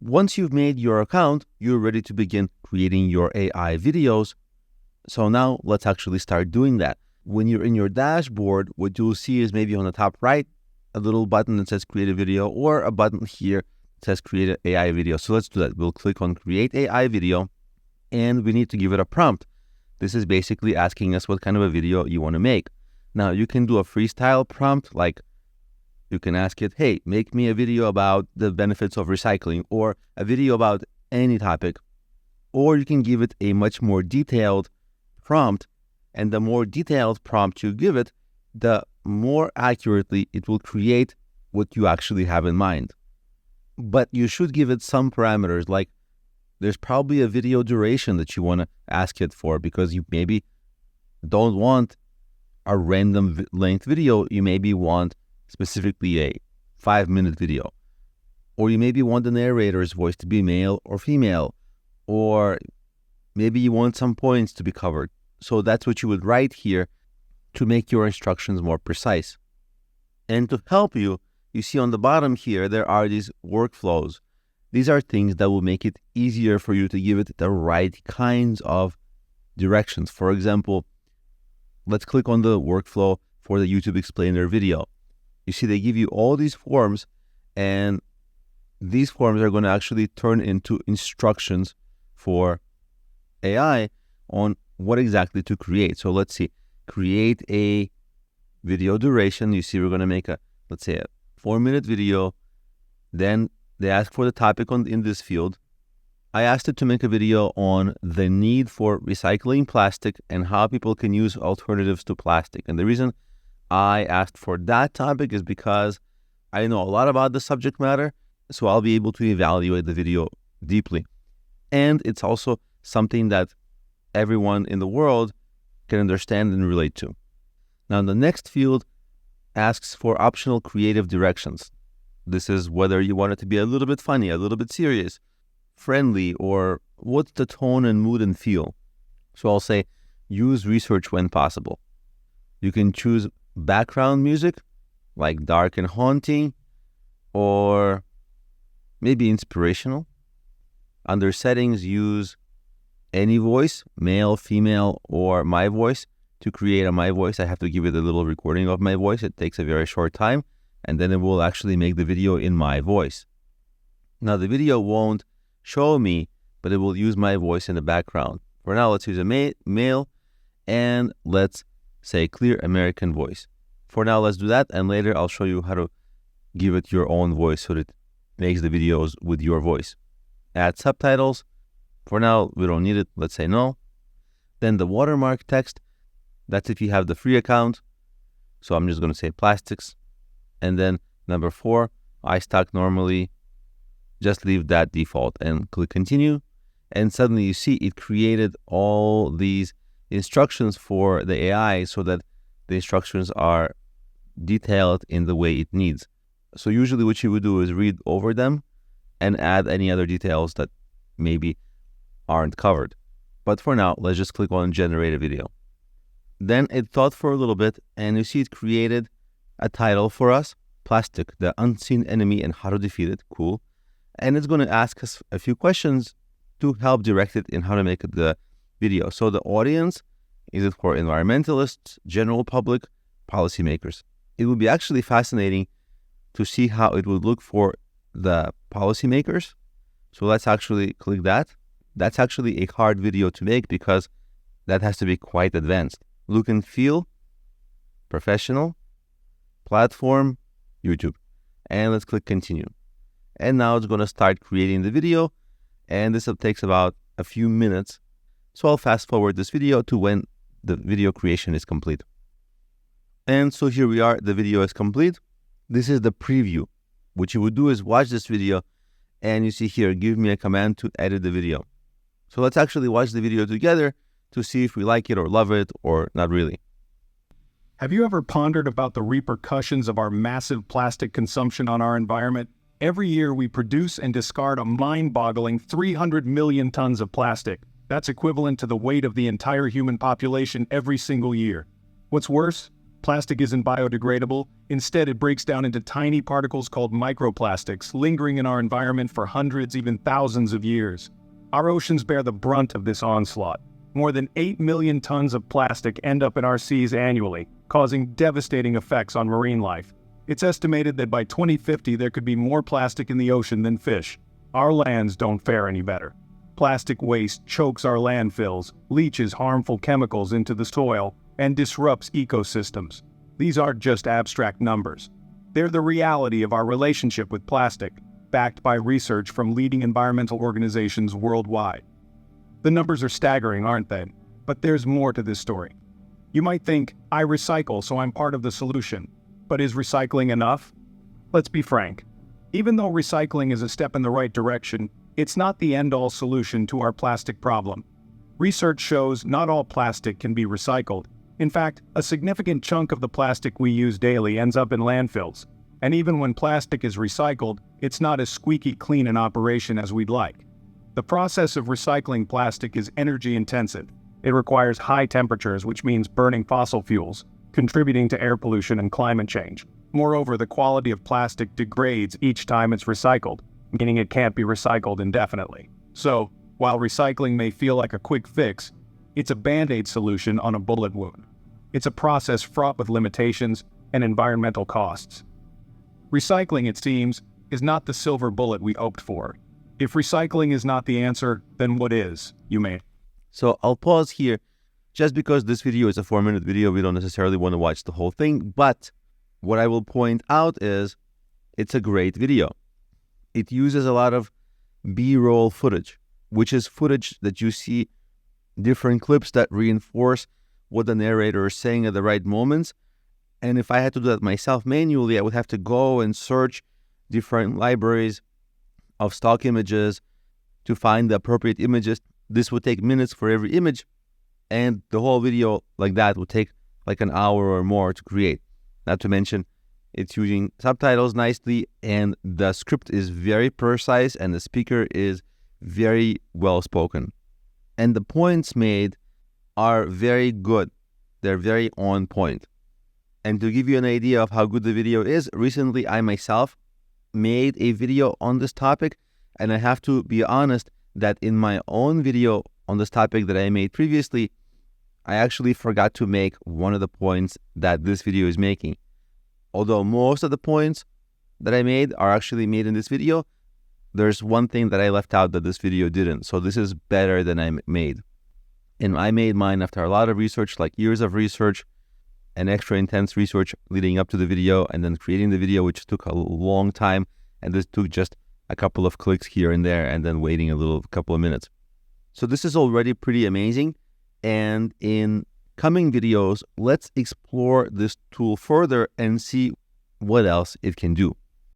Once you've made your account, you're ready to begin creating your AI videos. So now let's actually start doing that. When you're in your dashboard, what you'll see is maybe on the top right, a little button that says create a video, or a button here that says create an AI video. So let's do that. We'll click on create AI video, and we need to give it a prompt. This is basically asking us what kind of a video you want to make. Now you can do a freestyle prompt, like you can ask it, hey, make me a video about the benefits of recycling, or a video about any topic. Or you can give it a much more detailed prompt, and the more detailed prompt you give it, the more accurately it will create what you actually have in mind. But you should give it some parameters, like there's probably a video duration that you want to ask it for, because you maybe don't want a random length video. You maybe want specifically a 5-minute video, or you maybe want the narrator's voice to be male or female, or maybe you want some points to be covered. So that's what you would write here to make your instructions more precise. And to help you, you see on the bottom here, there are these workflows. These are things that will make it easier for you to give it the right kinds of directions. For example, let's click on the workflow for the YouTube Explainer video. You see they give you all these forms, and these forms are going to actually turn into instructions for AI on what exactly to create. So let's see, create a video duration. You see we're going to make let's say a 4-minute video. Then they ask for the topic in this field. I asked it to make a video on the need for recycling plastic and how people can use alternatives to plastic. And the reason I asked for that topic is because I know a lot about the subject matter, so I'll be able to evaluate the video deeply. And it's also something that everyone in the world can understand and relate to. Now, the next field asks for optional creative directions. This is whether you want it to be a little bit funny, a little bit serious, friendly, or what's the tone and mood and feel. So I'll say, use research when possible. You can choose background music, like dark and haunting, or maybe inspirational. Under settings, use any voice, male, female, or my voice. To create my voice, I have to give it a little recording of my voice. It takes a very short time, and then it will actually make the video in my voice. Now, the video won't show me, but it will use my voice in the background. For now, let's use a male, and let's say clear American voice. For now, let's do that, and later I'll show you how to give it your own voice so that it makes the videos with your voice. Add subtitles. For now, we don't need it. Let's say no. Then the watermark text, that's if you have the free account. So I'm just going to say plastics. And then number 4, iStock normally, just leave that default and click continue. And suddenly you see it created all these instructions for the AI so that the instructions are detailed in the way it needs. So usually what you would do is read over them and add any other details that maybe aren't covered. But for now, let's just click on generate a video. Then it thought for a little bit, and you see it created a title for us, Plastic, the Unseen Enemy and How to Defeat It. Cool. And it's going to ask us a few questions to help direct it in how to make the video. So the audience, is it for environmentalists, general public, policymakers? It would be actually fascinating to see how it would look for the policymakers. So let's actually click that. That's actually a hard video to make because that has to be quite advanced. Look and feel, professional, platform, YouTube. And let's click continue. And now it's going to start creating the video. And this takes about a few minutes. So I'll fast forward this video to when the video creation is complete. And so here we are, the video is complete. This is the preview. What you would do is watch this video and you see here, give me a command to edit the video. So let's actually watch the video together to see if we like it or love it or not really. Have you ever pondered about the repercussions of our massive plastic consumption on our environment? Every year we produce and discard a mind-boggling 300 million tons of plastic. That's equivalent to the weight of the entire human population every single year. What's worse, Plastic isn't biodegradable. Instead, it breaks down into tiny particles called microplastics, lingering in our environment for hundreds, even thousands of years. Our oceans bear the brunt of this onslaught. More than 8 million tons of plastic end up in our seas annually, causing devastating effects on marine life. It's estimated that by 2050 there could be more plastic in the ocean than fish. Our lands don't fare any better. Plastic waste chokes our landfills, leaches harmful chemicals into the soil, and disrupts ecosystems. These aren't just abstract numbers. They're the reality of our relationship with plastic, backed by research from leading environmental organizations worldwide. The numbers are staggering, aren't they? But there's more to this story. You might think, I recycle, so I'm part of the solution. But is recycling enough? Let's be frank. Even though recycling is a step in the right direction, it's not the end-all solution to our plastic problem. Research shows not all plastic can be recycled. In fact, a significant chunk of the plastic we use daily ends up in landfills. And even when plastic is recycled, it's not as squeaky clean an operation as we'd like. The process of recycling plastic is energy-intensive. It requires high temperatures, which means burning fossil fuels, contributing to air pollution and climate change. Moreover, the quality of plastic degrades each time it's recycled, meaning it can't be recycled indefinitely. So, while recycling may feel like a quick fix, it's a band-aid solution on a bullet wound. It's a process fraught with limitations and environmental costs. Recycling, it seems, is not the silver bullet we hoped for. If recycling is not the answer, then what is, you may? So I'll pause here. Just because this video is a 4-minute video, we don't necessarily want to watch the whole thing, but what I will point out is it's a great video. It uses a lot of B-roll footage, which is footage that you see different clips that reinforce what the narrator is saying at the right moments. And if I had to do that myself manually, I would have to go and search different libraries of stock images to find the appropriate images. This would take minutes for every image, and the whole video like that would take like an hour or more to create. Not to mention, it's using subtitles nicely, and the script is very precise, and the speaker is very well spoken. And the points made are very good. They're very on point. And to give you an idea of how good the video is, recently I myself made a video on this topic, and I have to be honest that in my own video on this topic that I made previously, I actually forgot to make one of the points that this video is making. Although most of the points that I made are actually made in this video, there's one thing that I left out that this video didn't. So this is better than I made. And I made mine after a lot of research, like years of research and extra intense research leading up to the video, and then creating the video, which took a long time. And this took just a couple of clicks here and there, and then waiting a couple of minutes. So this is already pretty amazing. And in coming videos, let's explore this tool further and see what else it can do.